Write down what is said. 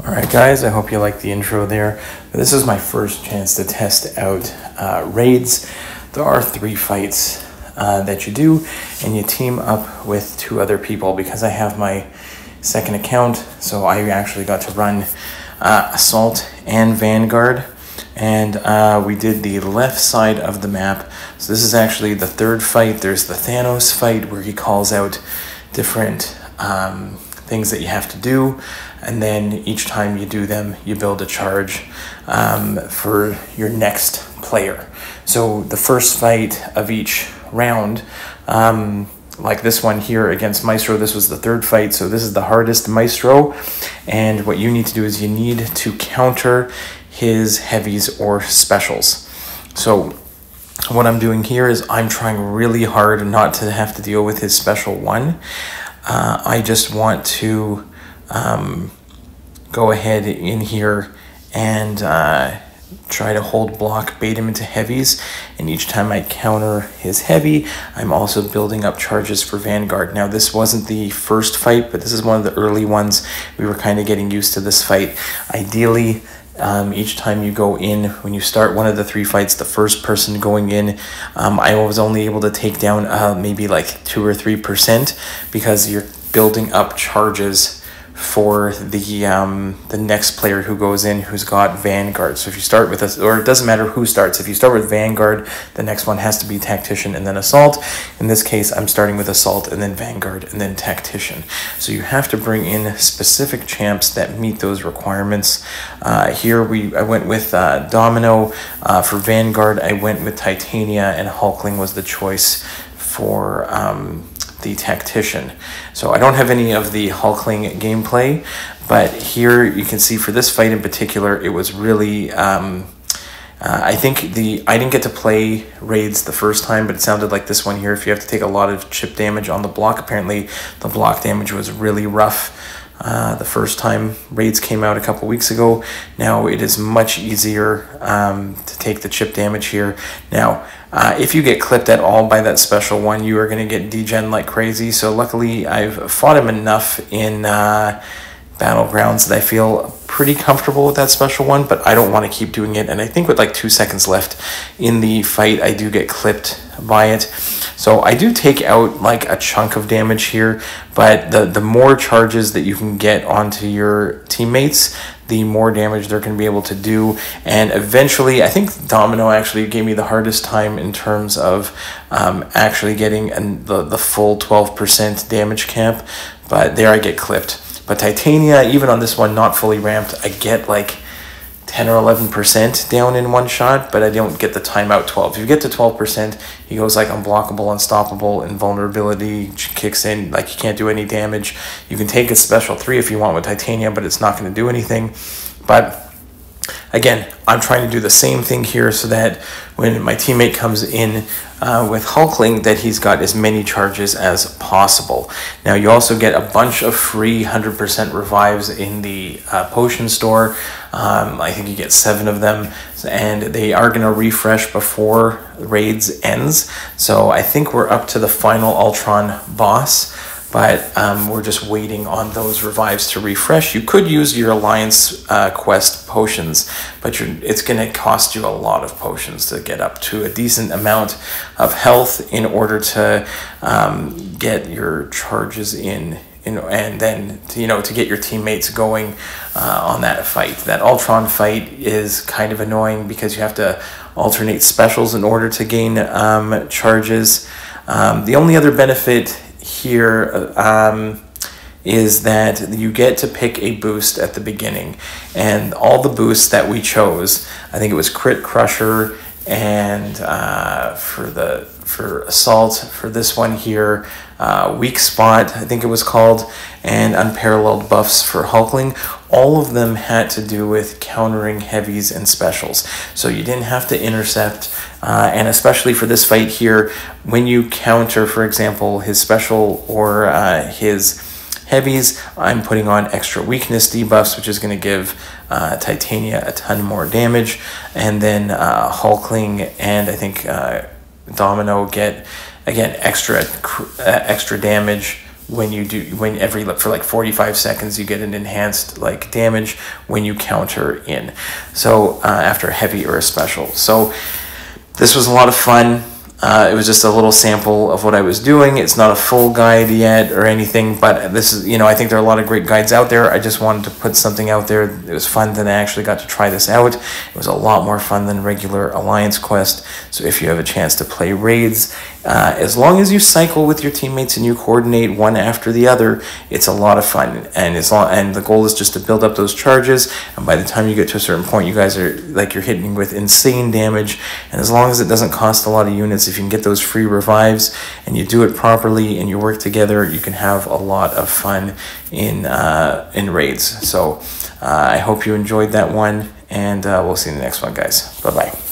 Alright guys, I hope you liked the intro there. This is my first chance to test out raids. There are 3 fights that you do, and you team up with 2 other people. Because I have my second account, so I actually got to run Assault and Vanguard. And we did the left side of the map. So this is actually the 3rd fight. There's the Thanos fight where he calls out different things that you have to do, and then each time you do them you build a charge for your next player. So the first fight of each round, like this one here against Maestro, this was the 3rd fight, so this is the hardest Maestro, and what you need to do is you need to counter his heavies or specials. So what I'm doing here is I'm trying really hard not to have to deal with his special 1. I just want to go ahead in here and try to hold block, bait him into heavies, and each time I counter his heavy, I'm also building up charges for Vanguard. Now this wasn't the first fight, but this is one of the early ones. We were kind of getting used to this fight. Ideally, each time you go in, when you start one of the 3 fights, the first person going in, I was only able to take down maybe like 2 or 3%, because you're building up charges for the next player who goes in who's got Vanguard. So if you start with us, or it doesn't matter who starts, if you start with Vanguard, the next one has to be Tactician and then Assault. In this case, I'm starting with Assault and then Vanguard and then Tactician. So you have to bring in specific champs that meet those requirements. Here I went with Domino. For Vanguard, I went with Titania, and Hulkling was the choice for the Tactician. So I don't have any of the Hulkling gameplay, but here you can see for this fight in particular, it was really I think I didn't get to play raids the first time, but it sounded like this one here, if you have to take a lot of chip damage on the block, apparently the block damage was really rough the first time raids came out a couple weeks ago. Now it is much easier to take the chip damage here. Now if you get clipped at all by that special 1, you are going to get degen like crazy. So luckily I've fought him enough in Battlegrounds that I feel pretty comfortable with that special 1, but I don't want to keep doing it. And I think with like 2 seconds left in the fight, I do get clipped by it. So I do take out like a chunk of damage here, but the more charges that you can get onto your teammates, the more damage they're going to be able to do. And eventually, I think Domino actually gave me the hardest time in terms of actually getting the full 12% damage cap, but there I get clipped. But Titania, even on this one, not fully ramped, I get like 10 or 11% down in one shot, but I don't get the timeout 12. If you get to 12%, he goes like unblockable, unstoppable, invulnerability kicks in, like you can't do any damage. You can take a special 3 if you want with Titania, but it's not going to do anything. But again, I'm trying to do the same thing here so that when my teammate comes in with Hulkling, that he's got as many charges as possible. Now you also get a bunch of free 100% revives in the potion store. I think you get 7 of them, and they are going to refresh before raids ends. So I think we're up to the final Ultron boss, but we're just waiting on those revives to refresh. You could use your Alliance quest potions, but it's going to cost you a lot of potions to get up to a decent amount of health in order to get your charges in, and then to get your teammates going on that fight. That Ultron fight is kind of annoying because you have to alternate specials in order to gain charges. The only other benefit here is that you get to pick a boost at the beginning, and all the boosts that we chose, I think it was Crit Crusher, and for Assault, for this one here, Weak Spot, I think it was called, and Unparalleled buffs for Hulkling. All of them had to do with countering heavies and specials. So you didn't have to intercept, and especially for this fight here, when you counter, for example, his special or his heavies, I'm putting on extra weakness debuffs, which is going to give Titania a ton more damage, and then Hulkling and I think Domino get, again, extra damage when you do, for like 45 seconds, you get an enhanced like damage when you counter in. So after a heavy or a special. So this was a lot of fun. It was just a little sample of what I was doing. It's not a full guide yet or anything, but this is, I think there are a lot of great guides out there. I just wanted to put something out there. It was fun that I actually got to try this out. It was a lot more fun than regular Alliance Quest. So if you have a chance to play raids, as long as you cycle with your teammates and you coordinate one after the other, it's a lot of fun. And the goal is just to build up those charges. And by the time you get to a certain point, you guys are like, you're hitting with insane damage. And as long as it doesn't cost a lot of units, if you can get those free revives and you do it properly and you work together, you can have a lot of fun in raids. So I hope you enjoyed that one, and we'll see you in the next one, guys. Bye-bye.